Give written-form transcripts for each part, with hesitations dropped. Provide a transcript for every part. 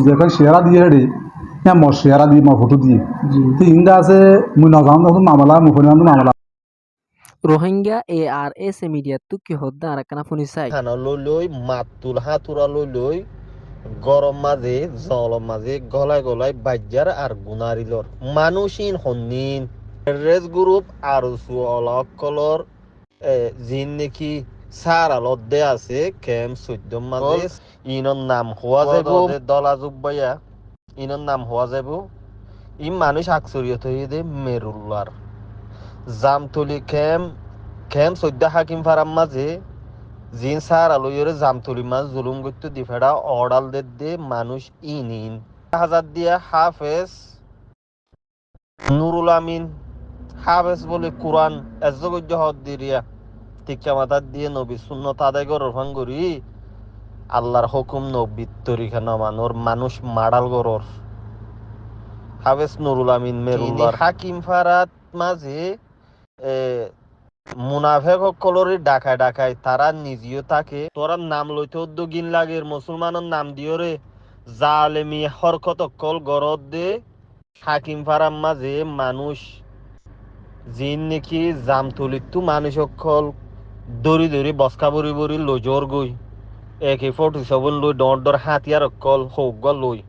যেখানে শেয়ারা দিয়ে রে হ্যাঁ মোর শেয়ারা দিয়ে মোর ফটো দিয়ে তো ইন্দা আছে মুই নাজানো তখন মামলা মুখে মামলা রোহিঙ্গা ARS মিডিয়া তুকি হদ্দা আরাকানা ফুনিসাই খানা লৈ লৈ মাতুল হাতুরা লৈ লৈ গরম মাঝে জলম মাঝে গলায় গলায় বাজ্যার আর গুনারিলর মানুষিন হন্নিন রেস গ্রুপ আর সুঅলকলর জিন নেকি সার আলদে আছে কেম 14 মাঝে ইনর নাম হওয়া যাব দলা জুব্বাইয়া ইনর নাম হওয়া যাব ই মানুষ আকসরিয়ত হয়ে দে মেরুল্লার জামতলি কেম 14 হাকিম ফারাম মাঝে জিন সার আলোয়রে জামতলি মাছ জুলুম করতে দিফেড়া অর্ডাল দে মানুষ ইনিন হাজার দিয়া হাফেজ নুরুল আমিন হাফেজ বলে কোরআন এজগজ্য হদ দিরিয়া টিকা মাথার দিয়ে নবী সুন্নত আদায় গরর ভাঙ্গুরি আল্লাহর হুকুম নবীর তরিকা নমানোর মানুষ মাডাল গরর হাফেজ নুরুল আমিন মেরুল্লাহ হাকিম ফারাত মাঝে মুনাফেক সকলরে ডাকায় ডাকায় তারা নিজেও থাকে তোরা নাম লইতে উদ্যোগীন লাগে মুসলমানের নাম দিও রে জালেমি হরকত অকল গরদ দে হাকিম ফারাম মাঝে মানুষ জিন নাকি জাম তুলিতু মানুষ অকল দড়ি দড়ি বসকা বরি বরি লজর গই AK-47 লই ডর হাতিয়ার অকল হোক লই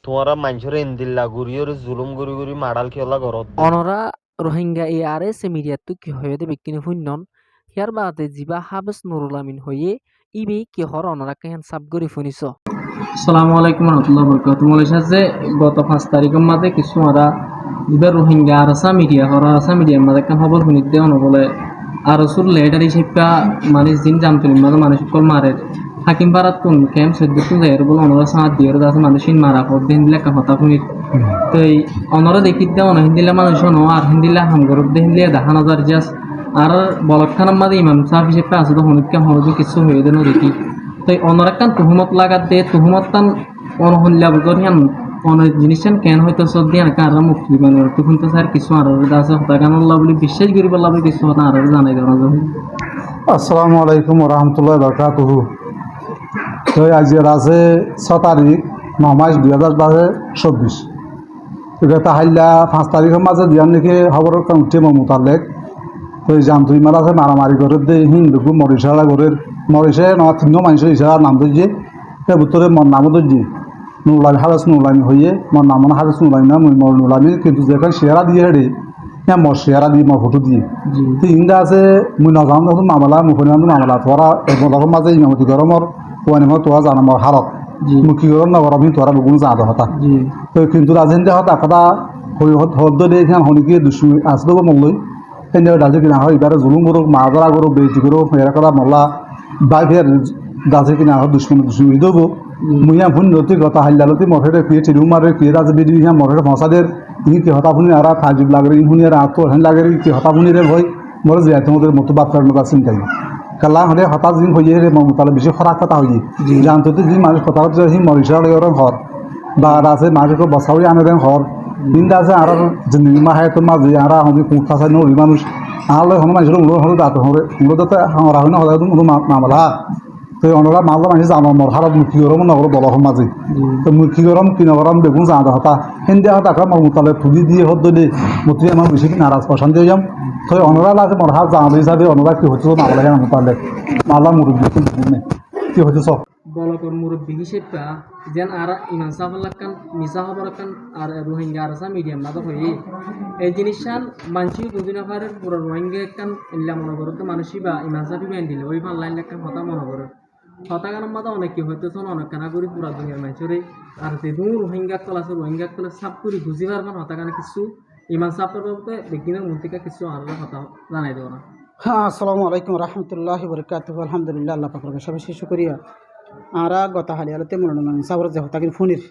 তোমারা মানুষের এন্দিল্লা গুড়িওর জুলুম গুড়ি গুড়ি মাডাল খেলা গরদ অনরা রোহিঙ্গা ARS মিডিয়া তুকি হয়ে বিকিনি হুন্নন হিয়ার বাদে জিবা হাবেস নুরুল আমিন হয়ে ইবি কি হর অনরা কেন সাব গরি ফুনিস আসসালামু আলাইকুম রহমতুল্লাহ বরকাত মালয়েশিয়া যে গত 5 তারিখের মাঝে কিছু আরা ইবার রোহিঙ্গা আরসা মিডিয়ার মাঝে কান খবর শুনিত দেওয়া বলে আরসুর লেটার হিসেবে মানে জিন জামতুলির মাঝে মানুষ কল মারে হাকিম পাড়াত কোন ক্যাম্প 14 যাই বলে অনরা সাহায্য দিয়ে আছে মানুষিন মারা পর দিন দিলে কথা শুনিত তো এই অনরা দেখিত দেওয়া হিন্দিলা মানুষ ন আর হিন্দিলা হামগরব দেখিলে দেখা নজর জাস আর বলখানার মাঝে ইমাম সাহেব হিসেবে আছে তো হনুদকে হনুদ কিছু হয়ে দেন দেখি তো অনর একখান তুহমত লাগাত দে তুহমত টান অনহল্লা বুঝর হিয়ান অন জিনিসটান কেন হয়তো সব দিয়ে আর মুক্তি মানে তখন তো স্যার কিছু আর আছে হতাগানুল্লাহ বলে বিশ্বাস করি বললা বলে কিছু হতা আর জানাই দেওয়া যাবে। আসসালামু আলাইকুম রহমতুল্লাহ বরকাতুহু তো আজ আছে 6 তারিখ 9 মাস 2024 এটা তাহাইলা 5 তারিখের মাঝে দিয়ার নাকি খবরের কাউন্টে মোতালেক তো জামতুই মারা আছে মারামারি করে দে হিন্দুকু মরিশালা করে মরিশে ন 3 মানুষের ইশারা নাম দিয়েছে সে ভিতরে মর নামও দিয়েছে নুরুল হারেস নুরুল আমিন হয়ে মর নাম হারেস নুরুল আমিন না মর নুরুল আমিন কিন্তু যেখানে শেয়ারা দিয়ে রে হ্যাঁ মোর শেয়ারা দিয়ে মোর ফটো দিয়ে তো ইন্দা আছে মুই নাজানো তখন মামলা মুখে মামলা তোরা তখন মাঝে ইমামতি গরমর ওয়ানি মত তোরা জানা মোর হারত মুখী গরম না গরম তোরা বেগুন যা হতা তো কিন্তু রাজেন দে হতা কথা হদ্দ দিয়ে এখানে হনিকে দুশো আসলো মল্লই সেন ডাজে কিনা হয় এবারে জুলুম করো মাদরা করো বেটি করো ফেরা করা মল্লা বাই ফের ডাজে কিনা হয় দুশ্মন দেবো মুইয়া ভুন নতি কথা হাল্লালতি মঠের পিয়ে টিরু মারে পিয়ে রাজ বেদি ইহা মঠের ফসাদের ইনি কি হতা ফুনি আর তাজিব লাগে ইহুনি আর আতো হেন লাগে কি হতা ফুনি রে ভয় মরে যায় তোমাদের মতো বাপ কারণ কথা চিন্তাই কালা হলে হঠাৎ দিন হয়ে রে তাহলে বেশি খরাক কথা হয়ে জানতো যে মানুষ কথা হচ্ছে হি মরিষা ওর ঘর বা আছে মানুষকে বসাউই আনে দেন ঘর দিনটা আছে আর জিন্দগি মাহে তো মাঝে আর আমি কুঁঠা চাই নই মানুষ আহলে হন মানুষের উড়ো হলে দাঁত হরে উড়ো দাঁতে হাঁড়া হয় না হলে উড়ো মামলা তো অনরা মামলা মানুষ জানো মর হারত মুখী গরম নগর বলহর মাঝে তো মুখী গরম কি নগরম বেগুন জানা হতা হিন্দি হতা আমার মোতালে তুলি দিয়ে হত দিলে মতুই আমার বেশি কি নারাজ অশান্তি হয়ে যাম তো অনরা লাগে মর হাত জানা হিসাবে অনরা কি হচ্ছে মামলা হেন মোতালে মামলা মুরব্বী কি হচ্ছে সব বলকর মুরব্বী হিসেবে যেন আর ইমান সাফাল্লাকান মিসা হবরাকান আর রোহিঙ্গা আরসা মিডিয়াম মাদক হয়ে এই জিনিসটান মানসি দুদিন আকারের পুরো রোহিঙ্গা একখান ইল্লা মনে করতে মানুষই বা ইমান সাফি বেন দিলে ওই পাল্লাইন একখান হতা মনে করে হতাগানের মাদা অনেকে হয়তো অনেক কানা করি পুরা দুনিয়ার মানুষরে আর যেদুম রোহিঙ্গা কল আছে রোহিঙ্গা কলে সাপ করি বুঝি পারবেন হতাগানে কিছু ইমান সাফের বলতে বিজ্ঞানের মন্ত্রিকা কিছু আর হতা জানাই দেবো না। হ্যাঁ আসসালামু আলাইকুম রহমতুল্লাহ বরকাতুহু আলহামদুলিল্লাহ আল্লাহ পাকের সবাই শুকরিয়া আরা গত হালিয়ালতে মৌলানা সাবর যে হতাকিন ফুনির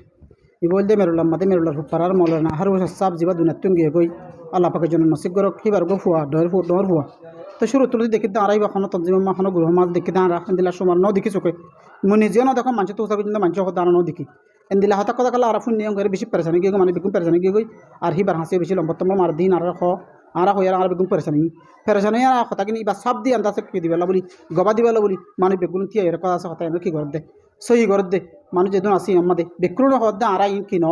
ই বলতে মেরুল্লাহ মাদে মেরুল্লাহ পারার মৌলানা হার সাব জিবা দুনাতুন গিয়ে গই আল্লাহ পাকের জন্য নসিব গরক হিবার গো ফুয়া ডর ফুয়া তো শুরু তুলি দেখি আড়াই বা খানো তঞ্জিমা মাখানো গৃহ মাছ দেখি আরা দিলা সমার ন দেখি চোখে মই নিজেও না দেখো মানুষ তো কিন্তু মানুষ দাঁড়া ন দেখি এনদিলা হতা কথা কালা আর ফুন নিয়ম করে বেশি পেরেছানি গিয়ে মানে বেগুন পেরেছানি গিয়ে গই আর হিবার হাসি বেশি লম্বতম মার দিন আর আরা হয়ে আর বেগুন পেরেছানি আর কথা কিনি বা সব দিয়ে আন্দাজ কি দিবেলা বলি গবা দিবেলা বলি মানে বেগুন থিয়া এর কথা আছে কথা কি করে দে সহি করে দে মানুষ যেদিন আসি আমাদের বেক্রুণ হদ দে আরা কি ন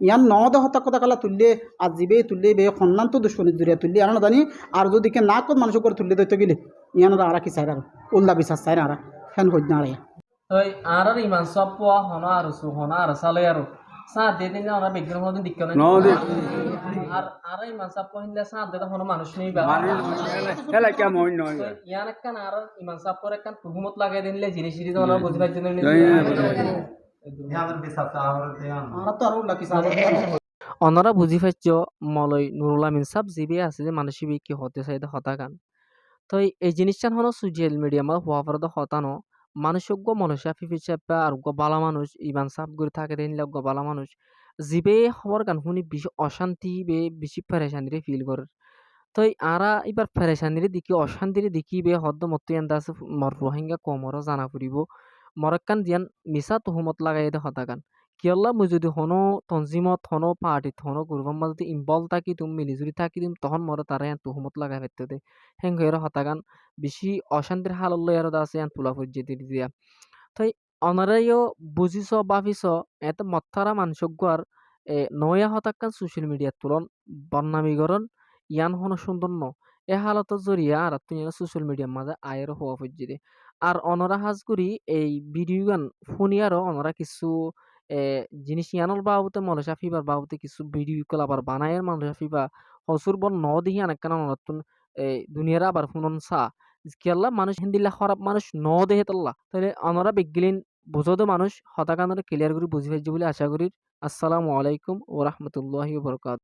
ইয়ান ন দে হতা কথা কালা তুললে আর জিবে তুললে বে সন্ধান তো দুশ্মনী দূরে তুললে আনা না জানি আর যদি কে না কত মানুষ করে তুললে দইতে গেলে ইয়ান আরা কি চাই আর উল্লা বিশ্বাস চাই না আরা ফ্যান হইত না আরা তই আর ইমান সব পোৱা হন আৰু চু হন আৰু চালে আৰু চাহ দিয়ে দিনে আমরা বিজ্ঞান হদিন দিক কেন আর ইমান সব পহিলে চাহ দিয়ে হন মানুষ নেই বা ইয়ান একখান আর ইমান সব পরে একখান তুহুমত লাগাই দিলে জিনিস সিরিজ আমরা বুঝি পাই জন্য আরা তো আর উল্লা কি চাই অনরা বুঝি পাইছ মলয় নুরুল আমিন সাব জিবি আছে যে মানুষ কি হতে চাই হতা গান তো এই জিনিসটা হলো সোশ্যাল মিডিয়া মা হওয়া পরে হতানো মানুষজ্ঞ মনুষ্য ফিফিচাপা আর বালা মানুষ ইমান সাপ করে থাকে দিনলে বালা মানুষ জিবে খবর গান শুনি বেশি অশান্তি বে বেশি পেরেশানিরে ফিল করে তো আরা এবার পেরেশানিরে দেখি অশান্তিরে দেখি বে হদ্দ মত এন্দা আছে মর রোহিঙ্গা কমরও জানা ফুরিব মরক্কান দিয়ান মিসা তুহমত লাগাই দে হতাগান কিয়ল্লা মুই যদি হনো তঞ্জিমত হনো পার্টিত হনো গুরবাম যদি ইনভলভ থাকি তুমি মিলিজুলি থাকি তুমি তখন মরে তারা ইয়ান তুহমত লাগাই ফেলতে দে হেং হয়ে হতাগান বেশি অশান্তির হাল আর আছে ইয়ান তুলা ফুজিয়ে দিয়া তাই অনারাইও বুঝিছ বাভিছ এত মত্তারা মানসজ্ঞ আর নয়া হতাকান সোশ্যাল মিডিয়ার তুলন বন্নামীকরণ ইয়ান হন সুন্দর ন এ হালতের জরিয়া আর তুমি সোশ্যাল মিডিয়ার মাঝে আয়ের হওয়া ফুজিয়ে আর অনরা হাজ করি এই ভিডিও গান ফোনিয়ারও অনরা কিছু জিনিস ইয়ানোর বাবুতে মলেশা ফিবার বাবুতে কিছু ভিডিও কল আবার বানায়ের মানুষ ফিবা হসুর বল ন দিহি অনেকখান নতুন দুনিয়ার আবার ফুনন সা কেল্লা মানুষ হিন্দিল্লা খারাপ মানুষ ন দেহে তাল্লা তাহলে আমরা বিজ্ঞলিন বুঝোদো মানুষ হতাকানোর ক্লিয়ার করে বুঝি পাইছি বলে আশা করি আসসালামু আলাইকুম ও রহমতুল্লাহি বরকাত